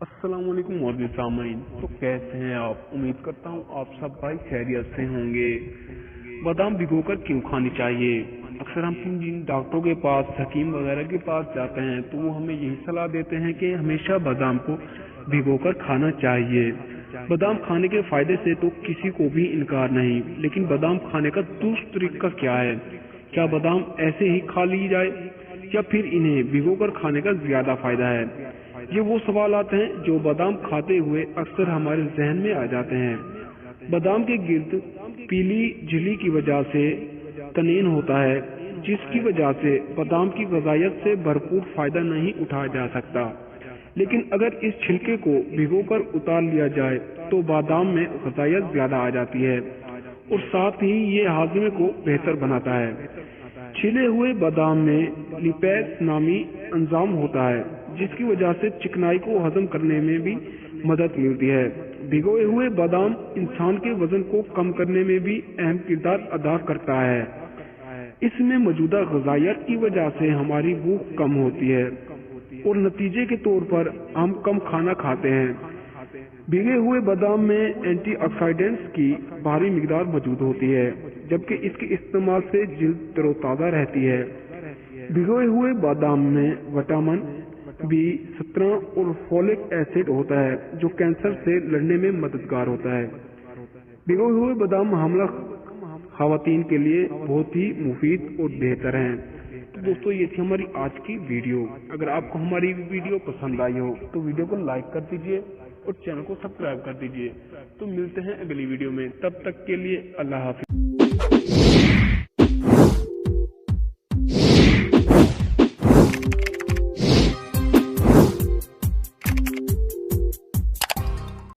अस्सलाम वालेकुम मौजूद सामीन। तो कैसे हैं आप? उम्मीद करता हूँ आप सब भाई खैरियत से होंगे। बादाम भिगोकर क्यों खानी चाहिए? अक्सर हम जिन डॉक्टरों के पास, हकीम वगैरह के पास जाते हैं तो वो हमें यही सलाह देते हैं कि हमेशा बादाम को भिगोकर खाना चाहिए। बादाम खाने के फायदे से तो किसी को भी इनकार नहीं, लेकिन बादाम खाने का दुरुस्त तरीका क्या है? क्या बादाम ऐसे ही खा ली जाए या फिर इन्हें भिगोकर खाने का ज्यादा फायदा है? ये वो सवाल आते हैं जो बादाम खाते हुए अक्सर हमारे जहन में आ जाते हैं। बादाम के गिर्द पीली झिल्ली की वजह से तनीन होता है, जिसकी वजह से बादाम की ग़िज़ायत से भरपूर फायदा नहीं उठाया जा सकता। लेकिन अगर इस छिलके को भिगोकर उतार लिया जाए तो बादाम में ग़िज़ायत ज्यादा आ जाती है और साथ ही ये हाज़मे को बेहतर बनाता है। छिले हुए बादाम में लिपेज नामी एंजाइम होता है, जिसकी वजह से चिकनाई को हजम करने में भी मदद मिलती है। भिगोए हुए बादाम इंसान के वजन को कम करने में भी अहम किरदार अदा करता है। इसमें मौजूदा ग़िज़ायत की वजह से हमारी भूख कम होती है और नतीजे के तौर पर हम कम खाना खाते हैं। भिगे हुए बादाम में एंटीऑक्सीडेंट्स की भारी मिकदार मौजूद होती है, जबकि इसके इस्तेमाल से जिल्द तरोताज़ा रहती है। भिगोए हुए बादाम में विटामिन B17 और फोलिक एसिड होता है, जो कैंसर से लड़ने में मददगार होता है। भिगोए हुए बादाम हामिला ख़वातीन के लिए बहुत ही मुफीद और बेहतर हैं। तो दोस्तों, ये थी हमारी आज की वीडियो। अगर आपको हमारी वीडियो पसंद आई हो तो वीडियो को लाइक कर दीजिए और चैनल को सब्सक्राइब कर दीजिए। तो मिलते हैं अगली वीडियो में, तब तक के लिए अल्लाह हाफिज़।